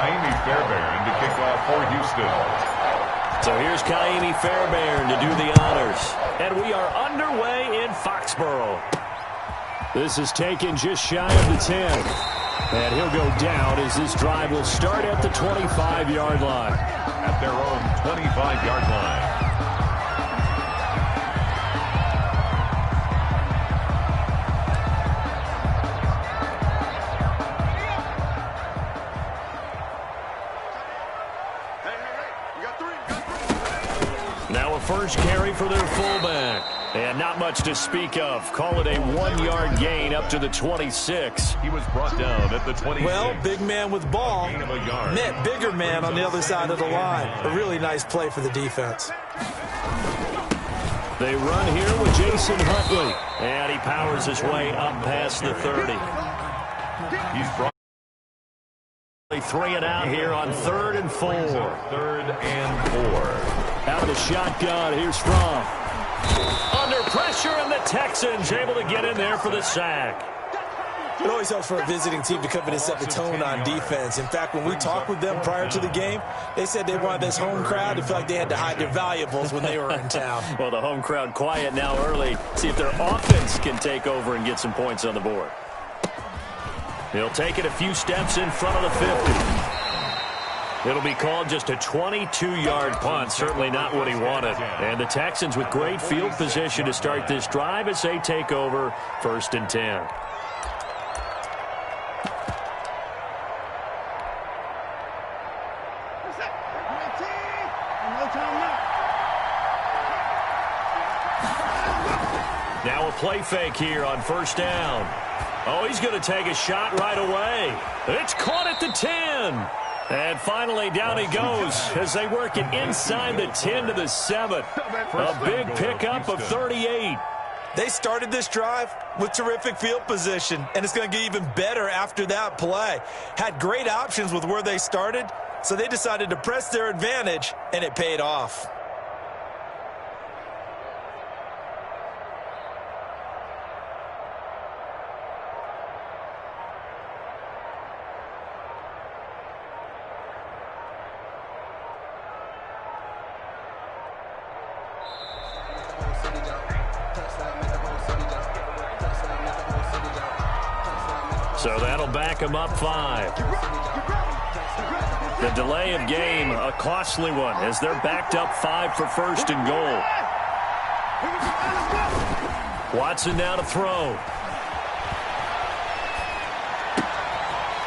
Kaimi Fairbairn to kick off for Houston. So here's Kaimi Fairbairn to do the honors. And we are underway in Foxborough. This is taken just shy of the 10. And he'll go down as this drive will start at the 25-yard line. At their own 25-yard line. Now a first carry for their fullback. And not much to speak of. Call it a 1-yard gain up to the 26. He was brought down at the 26. Well, big man with ball met bigger man on the other side of the line. A really nice play for the defense. They run here with Jason Huntley. And he powers his way up past the 30. He's brought 3 and out here on 3rd and 4. 3rd and 4. Out of the shotgun, here's Fromm. Under pressure, and the Texans able to get in there for the sack. It always helps for a visiting team to come in and set the tone on defense. In fact, when we talked with them prior to the game, they said they wanted this home crowd to feel like they had to hide their valuables when they were in town. Well, the home crowd quiet now early. See if their offense can take over and get some points on the board. He'll take it a few steps in front of the 50. It'll be called just a 22-yard punt. Certainly not what he wanted. And the Texans with great field position to start this drive as they take over 1st and 10. Now a play fake here on 1st down. Oh, he's going to take a shot right away. It's caught at the 10. And finally, down he goes as they work it inside the 10 to the 7. A big pickup of 38. They started this drive with terrific field position, and it's going to get even better after that play. Had great options with where they started, so they decided to press their advantage, and it paid off. So that'll back him up 5. The delay of game, a costly one, as they're backed up 5 for 1st and goal. Watson now to throw.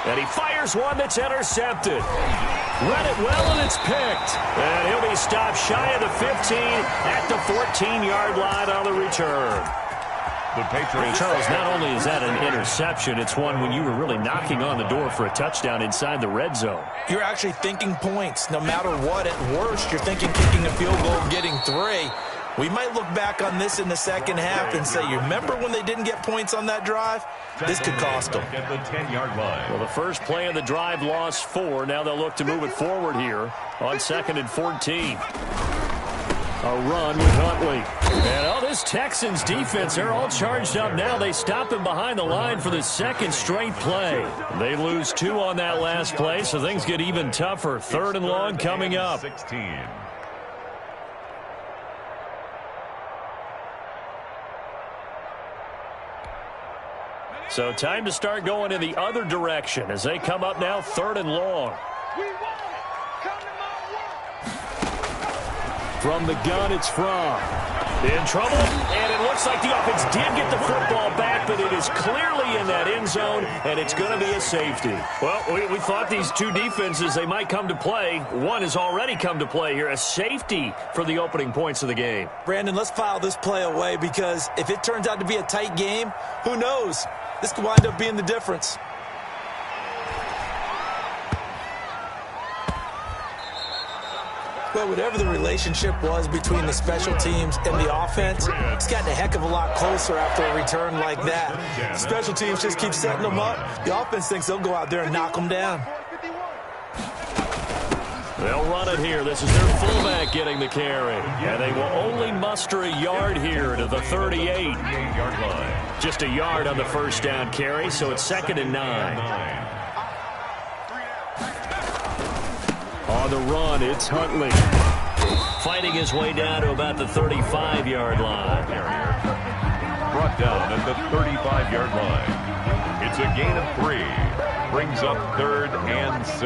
And he fires one that's intercepted. Read it well, and it's picked. And he'll be stopped shy of the 15 at the 14-yard line on the return. The Patriots. Charles, not only is that an interception, it's one when you were really knocking on the door for a touchdown inside the red zone. You're actually thinking points. No matter what, at worst, you're thinking kicking a field goal and getting 3. We might look back on this in the second half and say, you remember when they didn't get points on that drive? This could cost them. At the 10-yard line. Well, the first play of the drive lost 4. Now they'll look to move it forward here on 2nd and 14. A run with Huntley. And this Texans defense, they're all charged up now. They stop him behind the line for the 2nd straight play. They lose 2 on that last play, so things get even tougher. 3rd and long coming up. 16. So time to start going in the other direction as they come up now 3rd and long. From the gun, it's Fromm. In trouble, and it looks like the offense did get the football back, but it is clearly in that end zone, and it's going to be a safety. Well, we thought these two defenses, they might come to play. One has already come to play here, a safety for the opening points of the game. Brandon, let's file this play away because if it turns out to be a tight game, who knows? This could wind up being the difference. Well, whatever the relationship was between the special teams and the offense, it's gotten a heck of a lot closer after a return like that. The special teams just keep setting them up. The offense thinks they'll go out there and knock them down. They'll run it here. This is their fullback getting the carry. And they will only muster a yard here to the 38-yard line. Just a yard on the first down carry, so it's 2nd and 9. the run, it's Huntley. Fighting his way down to about the 35-yard line. Brought down at the 35-yard line. It's a gain of 3. Brings up 3rd and 6.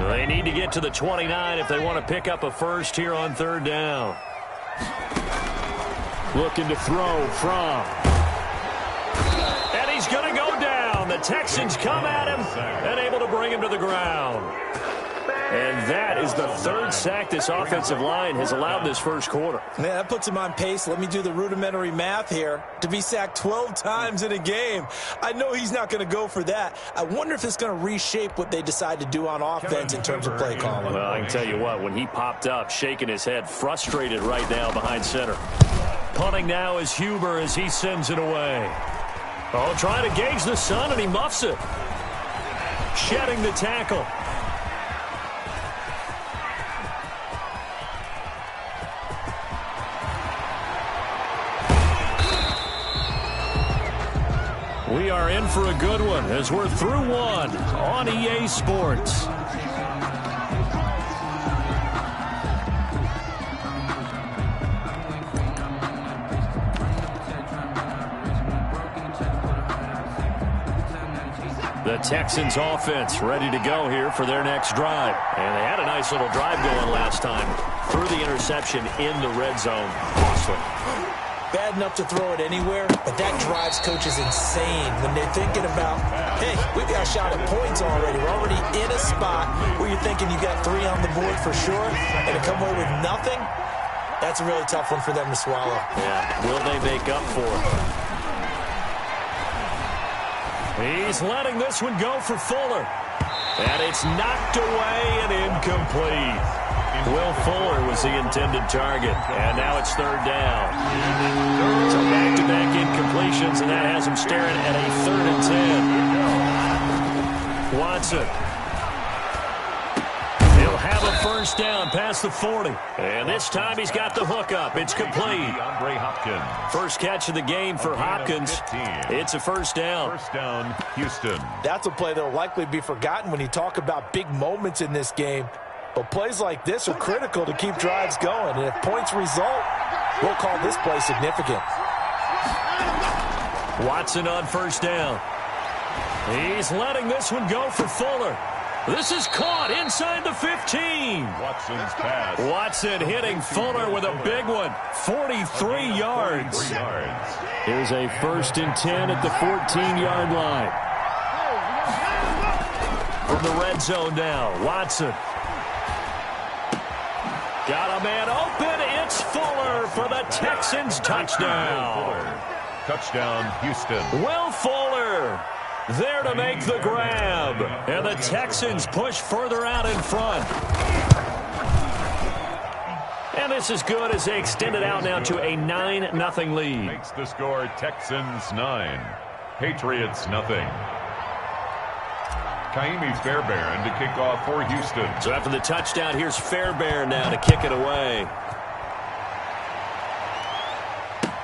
They need to get to the 29 if they want to pick up a first here on 3rd down. Looking to throw from. And he's going to go down. The Texans come at him and able to bring him to the ground. And that is the 3rd sack this offensive line has allowed this first quarter. Yeah, that puts him on pace. Let me do the rudimentary math here. To be sacked 12 times in a game, I know he's not going to go for that. I wonder if it's going to reshape what they decide to do on offense in terms of play calling. Well, I can tell you what, when he popped up, shaking his head, frustrated right now behind center. Punting now is Huber as he sends it away. Oh, trying to gauge the sun, and he muffs it. Shedding the tackle. We are in for a good one as we're through one on EA Sports. The Texans offense ready to go here for their next drive. And they had a nice little drive going last time. Threw the interception in the red zone. Costly. Bad enough to throw it anywhere, but that drives coaches insane when they're thinking about, hey, we've got a shot at points already. We're already in a spot where you're thinking you got 3 on the board for sure, and to come away with nothing, that's a really tough one for them to swallow. Yeah, will they make up for it? He's letting this one go for Fuller. And it's knocked away and incomplete. Will Fuller was the intended target. And now it's 3rd down. So back-to-back incompletions, and that has him staring at a 3rd and 10. Watson. He'll have a first down past the 40. And this time he's got the hook up. It's complete. First catch of the game for Hopkins. It's a first down. First down, Houston. That's a play that will likely be forgotten when you talk about big moments in this game. But plays like this are critical to keep drives going. And if points result, we'll call this play significant. Watson on first down. He's letting this one go for Fuller. This is caught inside the 15. Watson's pass. Watson hitting Fuller with a big one. 43 yards. Here's a 1st and 10 at the 14-yard line. From the red zone now, Watson. Got a man open. It's Fuller for the Texans touchdown. Touchdown, Houston. Will Fuller there to make the grab. And the Texans push further out in front. And this is good as they extend it out now to a 9-0 lead. Makes the score Texans 9. Patriots nothing. Kaimi Fairbairn to kick off for Houston. So after the touchdown, here's Fairbairn now to kick it away.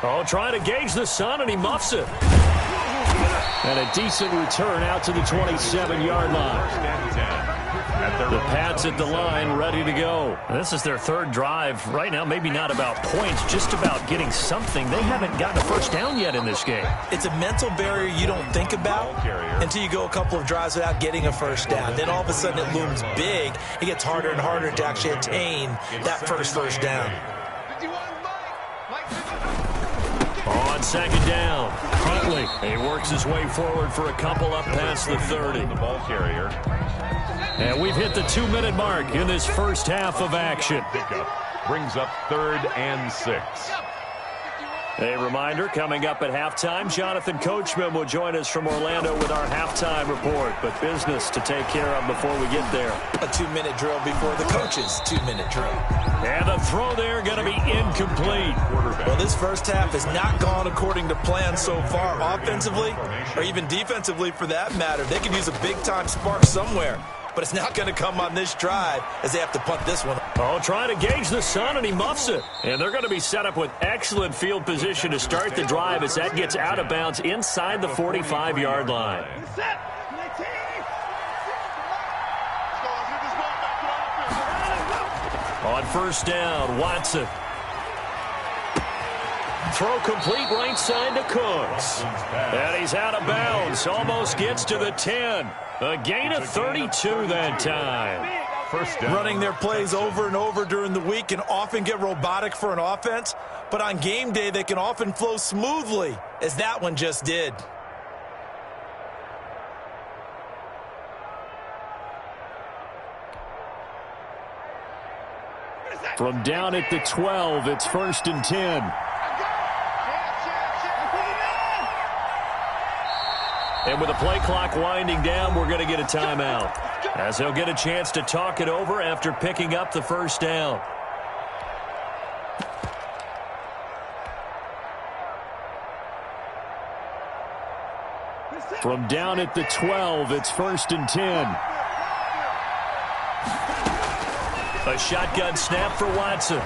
Oh, trying to gauge the sun, and he muffs it. And a decent return out to the 27-yard line. The Pats at the line, ready to go. This is their 3rd drive. Right now, maybe not about points, just about getting something. They haven't gotten a first down yet in this game. It's a mental barrier you don't think about until you go a couple of drives without getting a first down. Then all of a sudden it looms big. It gets harder and harder to actually attain that first down. On 2nd down, Huntley. He works his way forward for a couple up past the 30. The ball carrier. And we've hit the 2-minute mark in this first half of action. Pickup brings up 3rd and 6. A reminder, coming up at halftime, Jonathan Coachman will join us from Orlando with our halftime report. But business to take care of before we get there. A 2-minute drill before the coach's 2-minute drill. And the throw there going to be incomplete. Well, this first half has not gone according to plan so far offensively, or even defensively for that matter. They could use a big-time spark somewhere. But it's not going to come on this drive as they have to punt this one. Oh, trying to gauge the sun, and he muffs it. And they're going to be set up with excellent field position to start the drive as that gets out of bounds inside the 45-yard line. On first down, Watson. Throw complete right side to Cooks. And he's out of bounds. Almost gets to the 10. A gain of 32 that time. First down. Running their plays over and over during the week can often get robotic for an offense, but on game day they can often flow smoothly, as that one just did. From down at the 12, it's 1st and 10. And with the play clock winding down, we're going to get a timeout, as he'll get a chance to talk it over after picking up the first down. From down at the 12, it's 1st and 10. A shotgun snap for Watson.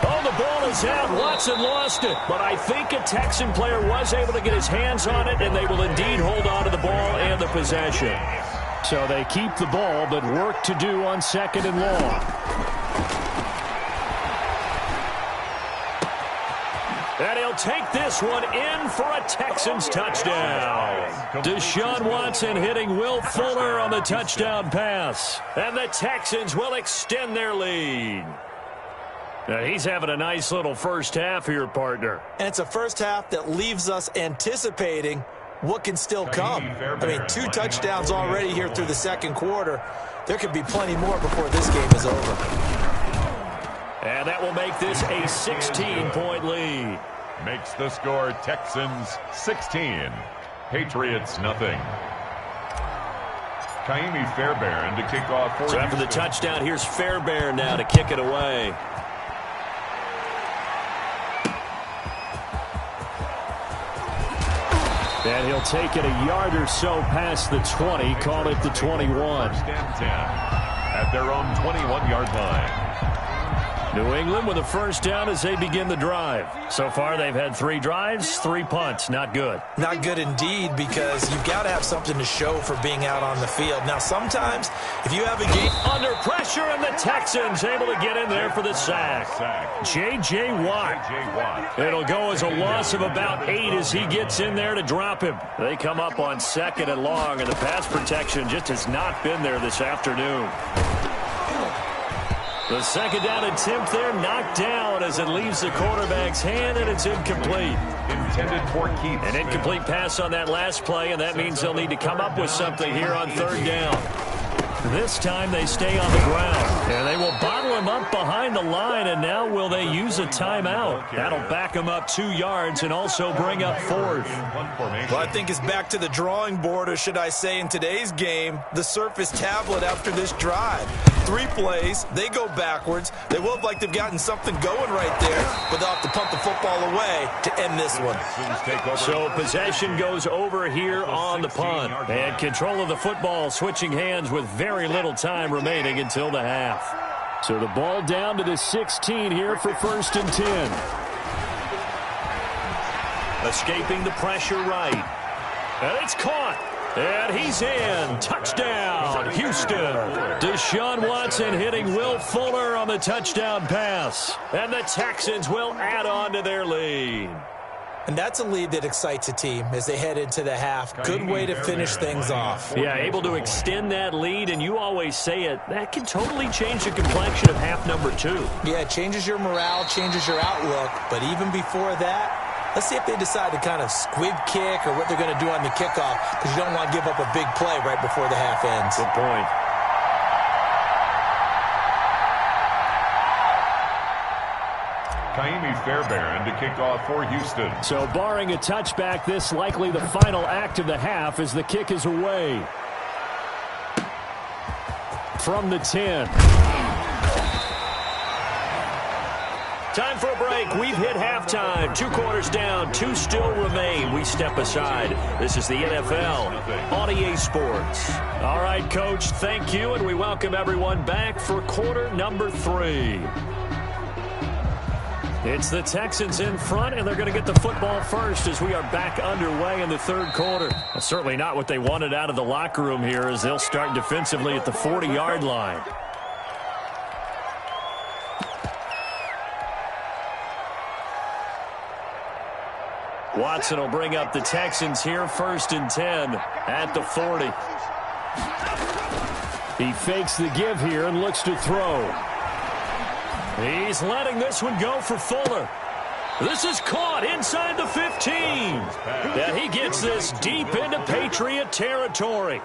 Oh, the ball is out. Watson lost it. But I think a Texan player was able to get his hands on it, and they will indeed hold on to the ball and the possession. So they keep the ball, but work to do on 2nd and long. And he'll take this one in for a Texans touchdown. Deshaun Watson hitting Will Fuller on the touchdown pass. And the Texans will extend their lead. Now he's having a nice little first half here, partner. And it's a first half that leaves us anticipating what can still come. I mean, 2 touchdowns already here through the second quarter. There could be plenty more before this game is over. And that will make this a 16-point lead. Makes the score Texans 16, Patriots nothing. Kaimi Fairbairn to kick off for So after the touchdown, here's Fairbairn now to kick it away. And he'll take it a yard or so past the 20, call it the 21. First and 10 at their own 21-yard line. New England with a first down as they begin the drive. So far, they've had 3 drives, 3 punts. Not good. Not good indeed, because you've got to have something to show for being out on the field. Now, sometimes, if you have a game under pressure, and the Texans able to get in there for the sack. J.J. Watt. It'll go as a loss of about 8 as he gets in there to drop him. They come up on 2nd and long, and the pass protection just has not been there this afternoon. The second down attempt there knocked down as it leaves the quarterback's hand, and it's incomplete. Intended for Keith. An incomplete pass on that last play, and that means they'll need to come up with something here on 3rd down. This time they stay on the ground, and they will bottle him up behind the line, and now will they use a timeout? That'll back him up 2 yards and also bring up 4th. Well, I think it's back to the drawing board, or should I say in today's game, the Surface tablet after this drive. 3 plays, they go backwards. They look like they've gotten something going right there, but they'll have to punt the football away to end this one. So possession goes over here on the punt. And control of the football switching hands with very little time remaining until the half. So the ball down to the 16 here for 1st and 10. Escaping the pressure right. And it's caught. And he's in. Touchdown, Houston. Deshaun Watson hitting Will Fuller on the touchdown pass. And the Texans will add on to their lead. And that's a lead that excites a team as they head into the half. Good way to finish things off. Yeah, able to extend that lead, and you always say it, that can totally change the complexion of half number 2. Yeah, it changes your morale, changes your outlook. But even before that, let's see if they decide to kind of squib kick or what they're going to do on the kickoff, because you don't want to give up a big play right before the half ends. Good point. Kaimi Fairbairn to kick off for Houston. So barring a touchback, this likely the final act of the half as the kick is away. From the 10. Time for a break. We've hit halftime. 2 quarters down. 2 still remain. We step aside. This is the NFL on EA Sports. All right, Coach, thank you, and we welcome everyone back for quarter number 3. It's the Texans in front, and they're going to get the football first as we are back underway in the 3rd quarter. That's certainly not what they wanted out of the locker room here as they'll start defensively at the 40-yard line. Watson will bring up the Texans here, 1st and 10 at the 40. He fakes the give here and looks to throw. He's letting this one go for Fuller. This is caught inside the 15. Yeah, he gets this deep into Patriot territory.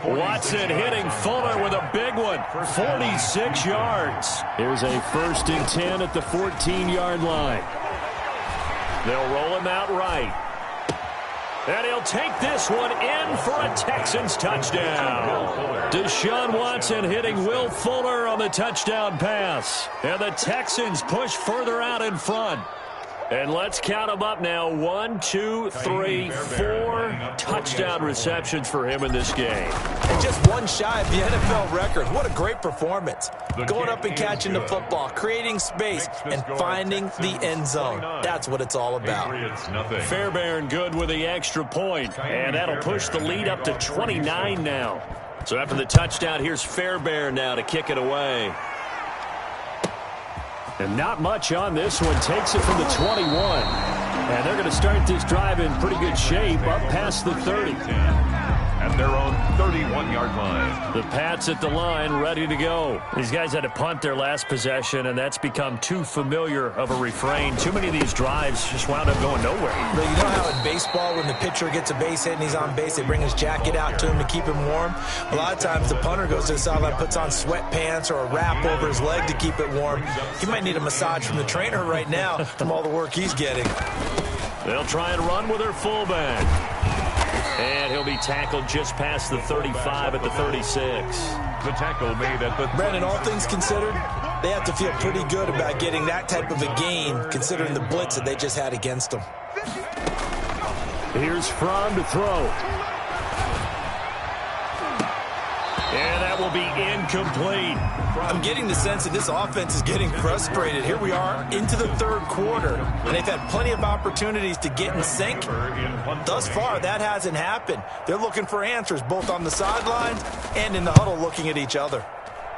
Watson hitting Fuller with a big one, 46 yards. Here's a 1st and 10 at the 14-yard line. They'll roll him out right. And he'll take this one in for a Texans touchdown. Deshaun Watson hitting Will Fuller on the touchdown pass. And the Texans push further out in front. And let's count them up now. 1, 2, 3, 4 touchdown receptions for him in this game. And just one shy of the NFL record. What a great performance. Going up and catching the football, creating space, and finding the end zone. That's what it's all about. Fairbairn good with the extra point. And that'll push the lead up to 29 now. So after the touchdown, here's Fairbairn now to kick it away. And not much on this one. Takes it from the 21. And they're going to start this drive in pretty good shape up past the 30. At their own 31-yard line. The Pats at the line, ready to go. These guys had to punt their last possession, and that's become too familiar of a refrain. Too many of these drives just wound up going nowhere. But you know how in baseball, when the pitcher gets a base hit and he's on base, they bring his jacket out to him to keep him warm? A lot of times the punter goes to the sideline, puts on sweatpants or a wrap over his leg to keep it warm. He might need a massage from the trainer right now from all the work he's getting. They'll try and run with their fullback. And he'll be tackled just past the 35 at the 36. The tackle made at the... Brandon, all things considered, they have to feel pretty good about getting that type of a gain, considering the blitz that they just had against them. Here's Fromm to throw. And that will be incomplete. I'm getting the sense that this offense is getting frustrated. Here we are into the 3rd quarter, and they've had plenty of opportunities to get in sync. Thus far, that hasn't happened. They're looking for answers both on the sidelines and in the huddle looking at each other.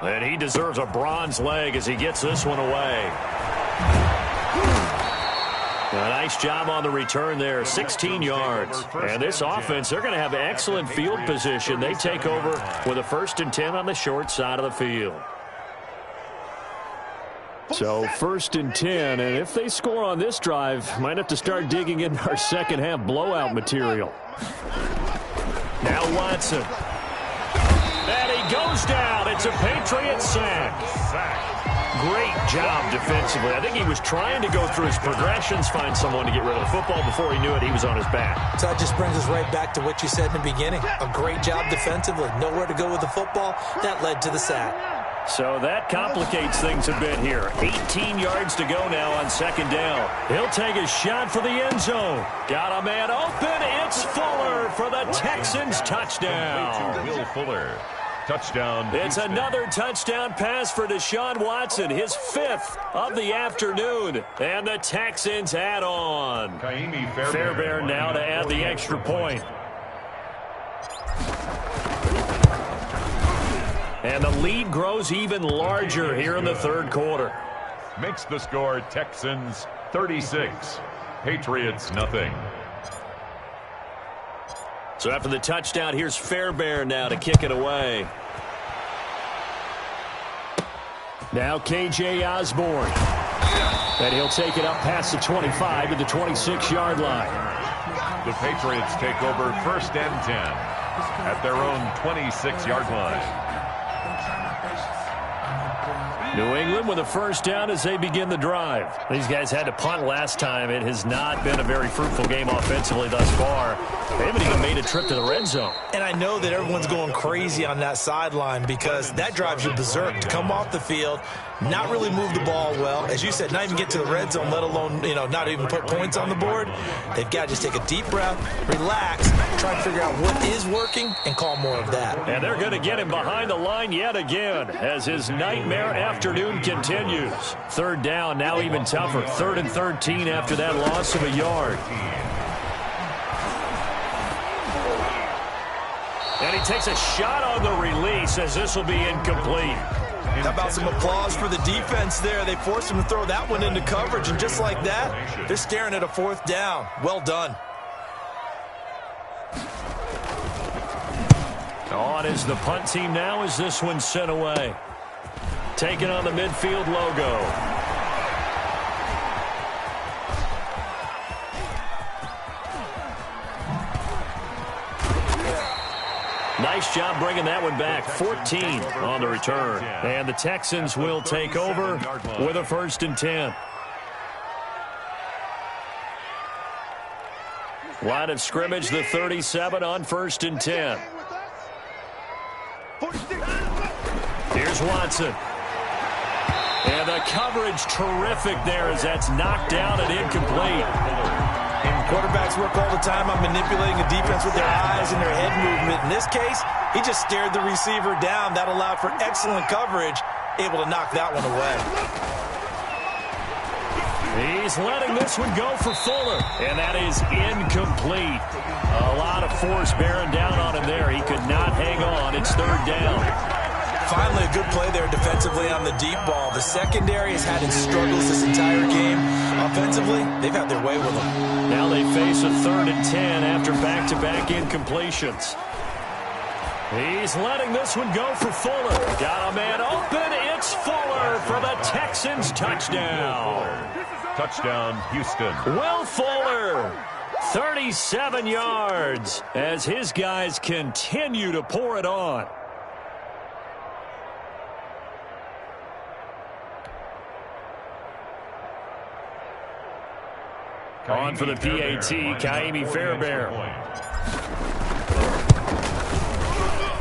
And he deserves a bronze leg as he gets this one away. A nice job on the return there, 16 yards. And this offense, they're going to have excellent field position. They take over with a 1st and 10 on the short side of the field. So 1st and 10, and if they score on this drive, might have to start digging in our second half blowout material. Now Watson. And he goes down. It's a Patriot sack. Great job defensively. I think he was trying to go through his progressions, find someone to get rid of the football. Before he knew it, he was on his back. So that just brings us right back to what you said in the beginning. A great job defensively. Nowhere to go with the football. That led to the sack. So that complicates things a bit here. 18 yards to go now on 2nd down. He'll take a shot for the end zone. Got a man open. It's Fuller for the Texans touchdown. Will Fuller. Touchdown. It's Houston. another touchdown pass for Deshaun Watson, his 5th of the afternoon. And the Texans add on. Fairbairn now to add the extra point. And the lead grows even larger here in the 3rd quarter. Makes the score Texans 36, Patriots nothing. So after the touchdown, here's Fairbairn now to kick it away. Now K.J. Osborne. And he'll take it up past the 25 to the 26-yard line. The Patriots take over 1st and 10 at their own 26-yard line. New England with a 1st down as they begin the drive. These guys had to punt last time. It has not been a very fruitful game offensively thus far. They haven't even made a trip to the red zone. And I know that everyone's going crazy on that sideline because that drives you berserk to come off the field, not really move the ball well. As you said, not even get to the red zone, let alone, not even put points on the board. They've got to just take a deep breath, relax, try to figure out what is working, and call more of that. And they're going to get him behind the line yet again as his nightmare afternoon continues. 3rd down, now even tougher. 3rd and 13 after that loss of a yard. And he takes a shot on the release as this will be incomplete. How about some applause for the defense there? They forced him to throw that one into coverage, and just like that, they're staring at a 4th down. Well done. On is the punt team now as this one's sent away. Taking on the midfield logo. Nice job bringing that one back. 14 on the return. And the Texans will take over with a 1st and 10. Line of scrimmage, the 37 on 1st and 10. Here's Watson. And the coverage terrific there as that's knocked down and incomplete. And quarterbacks work all the time on manipulating a defense with their eyes and their head movement. In this case, he just stared the receiver down. That allowed for excellent coverage, able to knock that one away. He's letting this one go for Fuller, and that is incomplete. A lot of force bearing down on him there. He could not hang on. It's 3rd down. Finally, a good play there defensively on the deep ball. The secondary has had its struggles this entire game. Offensively, they've had their way with them. Now they face a 3rd and 10 after back-to-back incompletions. He's letting this one go for Fuller. Got a man open. It's Fuller for the Texans touchdown. Touchdown, Houston. Will Fuller, 37 yards as his guys continue to pour it on. On for the PAT, Kaimi Fairbairn.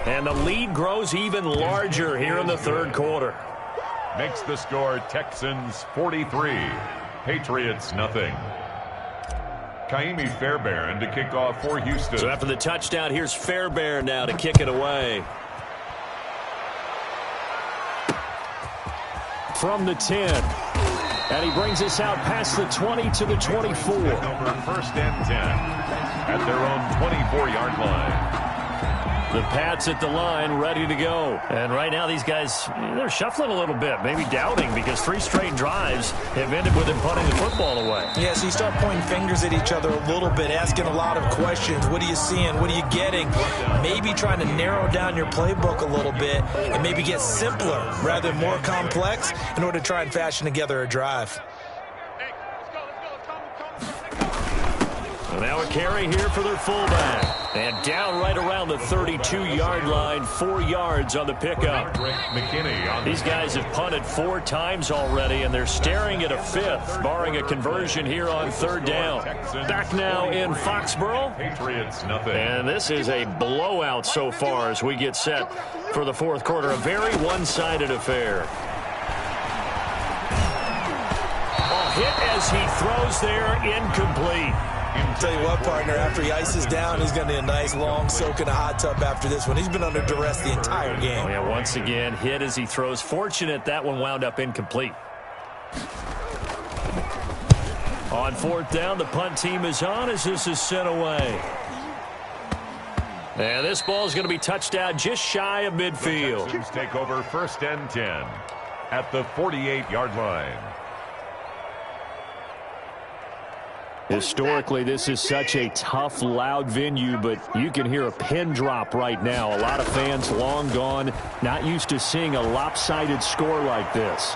And the lead grows even larger here in the 3rd quarter. Makes the score Texans 43, Patriots nothing. Kaimi Fairbairn to kick off for Houston. So after the touchdown, here's Fairbairn now to kick it away. From the 10. And he brings us out past the 20 to the 24. Over 1st and 10 at their own 24-yard line. The Pats at the line, ready to go. And right now, these guys, they're shuffling a little bit, maybe doubting, because 3 straight drives have ended with them punting the football away. Yeah, so you start pointing fingers at each other a little bit, asking a lot of questions. What are you seeing? What are you getting? Maybe trying to narrow down your playbook a little bit and maybe get simpler rather than more complex in order to try and fashion together a drive. So now a carry here for their fullback. And down right around the 32-yard line, 4 yards on the pickup. These guys have punted 4 times already, and they're staring at a 5th, barring a conversion here on 3rd down. Back now in Foxborough. Patriots nothing. And this is a blowout so far as we get set for the 4th quarter. A very one-sided affair. A hit as he throws there, incomplete. Tell you what, partner, after he ices down, he's going to need a nice long soak in a hot tub after this one. He's been under duress the entire game. Oh, yeah, once again, hit as he throws. Fortunate that one wound up incomplete. On 4th down, the punt team is on as this is sent away. And this ball is going to be touched out just shy of midfield. The Texans take over 1st and 10 at the 48-yard line. Historically, this is such a tough, loud venue, but you can hear a pin drop right now. A lot of fans long gone, not used to seeing a lopsided score like this.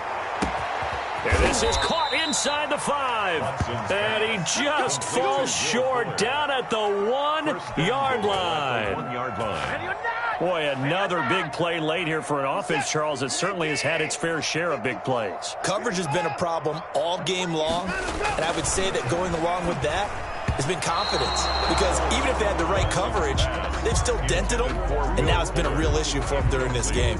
And this is caught inside the 5. And he just falls short down at the 1-yard line. Boy, another big play late here for an offense, Charles, that certainly has had its fair share of big plays. Coverage has been a problem all game long, and I would say that going along with that has been confidence. Because even if they had the right coverage, they've still dented them, and now it's been a real issue for them during this game.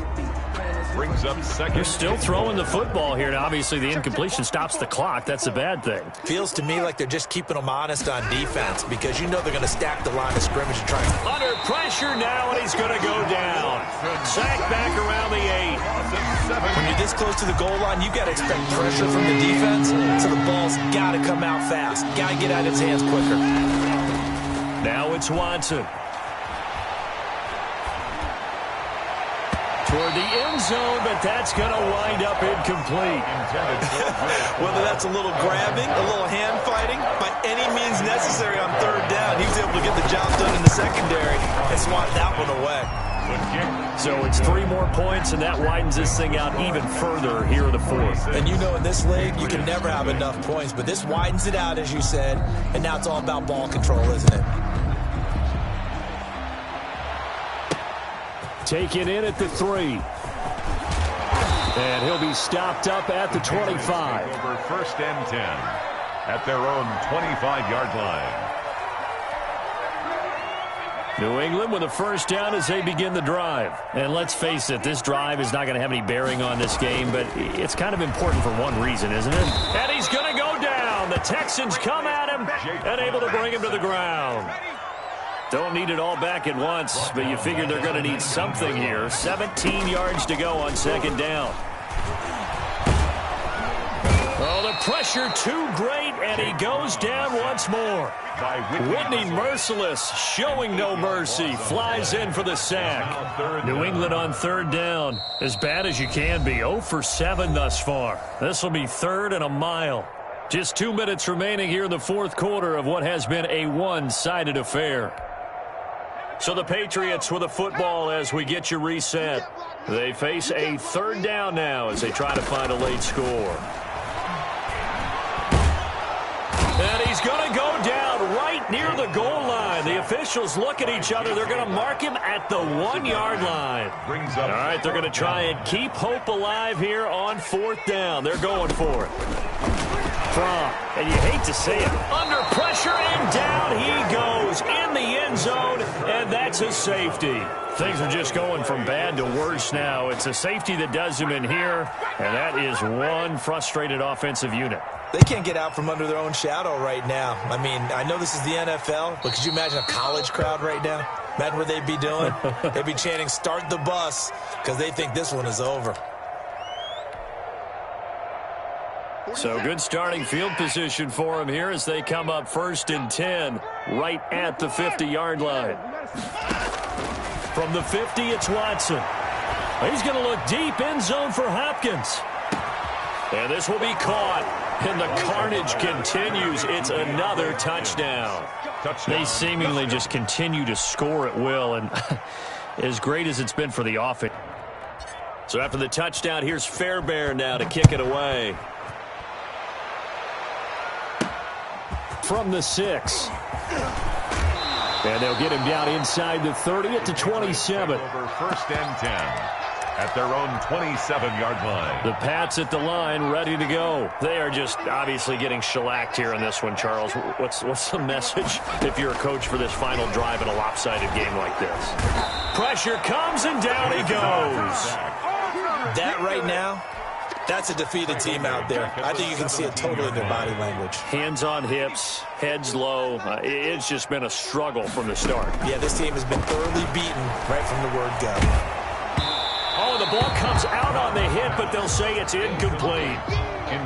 Brings up 2nd. They're still throwing the football here, and obviously the incompletion stops the clock. That's a bad thing. Feels to me like they're just keeping them honest on defense because you know they're going to stack the line of scrimmage and try and... Under pressure now, and he's going to go down. Sack back around the 8. When you're this close to the goal line, you got to expect pressure from the defense, so the ball's got to come out fast. Got to get out of his hands quicker. Now it's Watson. toward the end zone, but that's going to wind up incomplete. Whether that's a little grabbing, a little hand fighting, by any means necessary on third down, he was able to get the job done in the secondary and swat that one away. So it's 3 more points, and that widens this thing out even further here in the fourth. And you know in this league, you can never have enough points, but this widens it out, as you said, and now it's all about ball control, isn't it? Taken in at the 3. And he'll be stopped up at the 25. Over first and 10 at their own 25-yard line. New England with a first down as they begin the drive. And let's face it, this drive is not going to have any bearing on this game, but it's kind of important for one reason, isn't it? And he's going to go down. The Texans come at him and able to bring him to the ground. Don't need it all back at once, but you figure they're going to need something here. 17 yards to go on second down. Oh, the pressure too great, and he goes down once more. Whitney merciless, showing no mercy, flies in for the sack. New England on third down, as bad as you can be. 0 for 7 thus far. This will be 3rd and a mile. Just 2 minutes remaining here in the fourth quarter of what has been a one-sided affair. So the Patriots with a football as we get you reset. They face a third down now as they try to find a late score. And he's going to go down right near the goal line. The officials look at each other. They're going to mark him at the 1-yard line. All right, they're going to try and keep hope alive here on 4th down. They're going for it. And you hate to say it, under pressure, and down he goes in the end zone, and that's a safety. Things are just going from bad to worse now. It's a safety that does him in here, and that is one frustrated offensive unit. They can't get out from under their own shadow right now. I mean, I know this is the NFL, but could you imagine a college crowd right now? Imagine what they'd be doing. They'd be chanting, "Start the bus," because they think this one is over. So good starting field position for him here as they come up 1st and 10 right at the 50-yard line. From the 50, it's Watson. He's going to look deep, end zone for Hopkins. And this will be caught. And the carnage continues. It's another touchdown. They seemingly just continue to score at will, and as great as it's been for the offense. So after the touchdown, here's Fairbairn now to kick it away. From the 6. And they'll get him down inside the 30 at the 27. Over first and 10 at their own 27-yard line. The Pats at the line, ready to go. They are just obviously getting shellacked here in this one, Charles. What's the message if you're a coach for this final drive in a lopsided game like this? Pressure comes, and down he goes. That right now, that's a defeated team out there. I think you can see it totally in their body language. Hands on hips, heads low. It's just been a struggle from the start. Yeah, this team has been thoroughly beaten right from the word go. Oh, the ball comes out on the hit, but they'll say it's incomplete.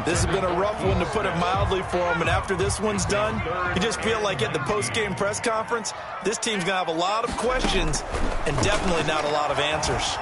This has been a rough one, to put it mildly, for them. And after this one's done, you just feel like at the post-game press conference, this team's going to have a lot of questions and definitely not a lot of answers.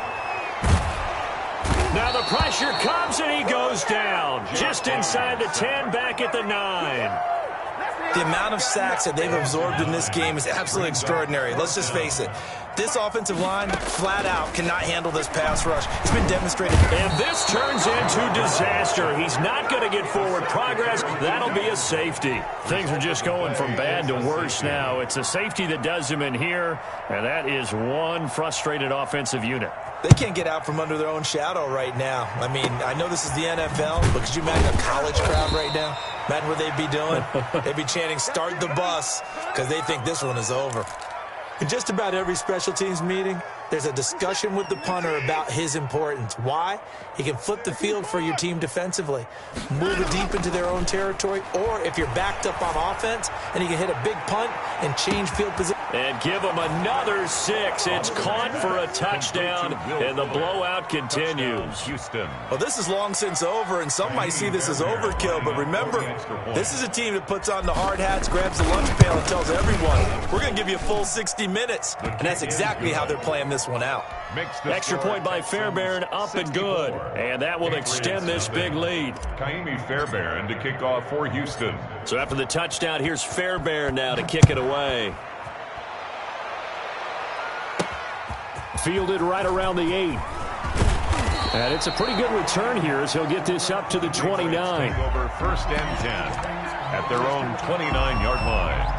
Now the pressure comes, and he goes down. Just inside the 10, back at the 9. The amount of sacks that they've absorbed in this game is absolutely extraordinary. Let's just face it. This offensive line, flat out, cannot handle this pass rush. It's been demonstrated. And this turns into disaster. He's not going to get forward progress. That'll be a safety. Things are just going from bad to worse now. It's a safety that does him in here, and that is one frustrated offensive unit. They can't get out from under their own shadow right now. I mean, I know this is the NFL, but could you imagine a college crowd right now? Imagine what they'd be doing. They'd be chanting, "Start the bus," because they think this one is over. In just about every special teams meeting, there's a discussion with the punter about his importance. Why? He can flip the field for your team defensively, move it deep into their own territory, or if you're backed up on offense, and he can hit a big punt and change field position. And give him another 6. It's caught for a touchdown, and the blowout continues. Houston. Well, this is long since over, and some might see this as overkill, but remember, this is a team that puts on the hard hats, grabs the lunch pail, and tells everyone, we're going to give you a full 60 minutes, and that's exactly how they're playing this this one out. Extra point by Fairbairn, up and good. And that will extend this big lead. Kaimi Fairbairn to kick off for Houston. So after the touchdown, here's Fairbairn now to kick it away. Fielded right around the 8. And it's a pretty good return here as he'll get this up to the 29. Over 1st and 10 at their own 29-yard line.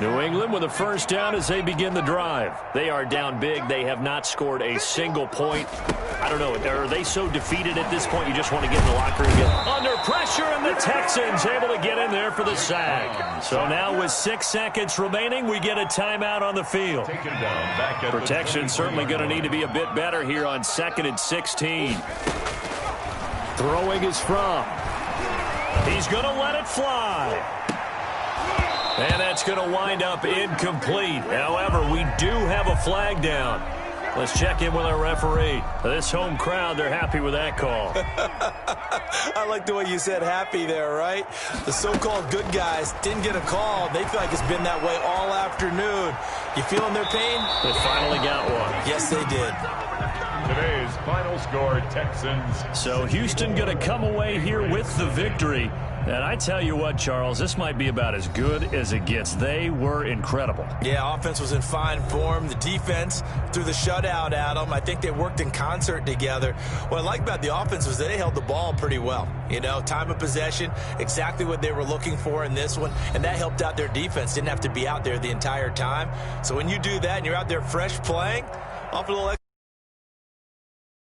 New England with a first down as they begin the drive. They are down big. They have not scored a single point. I don't know. Are they so defeated at this point you just want to get in the locker room and get under pressure, and the Texans able to get in there for the sack. So now with 6 seconds remaining, we get a timeout on the field. Protection certainly going to need to be a bit better here on 2nd and 16. Throwing is from. He's going to let it fly. And that's going to wind up incomplete. However, we do have a flag down. Let's check in with our referee. This home crowd, they're happy with that call. I like the way you said happy there, right? The so-called good guys didn't get a call. They feel like it's been that way all afternoon. You feeling their pain? They finally got one. Yes, they did. Today's final score, Texans. So Houston going to come away here with the victory. And I tell you what, Charles, this might be about as good as it gets. They were incredible. Yeah, offense was in fine form. The defense threw the shutout at them. I think they worked in concert together. What I like about the offense was they held the ball pretty well. You know, time of possession, exactly what they were looking for in this one. And that helped out their defense. Didn't have to be out there the entire time. So when you do that and you're out there fresh playing, off a little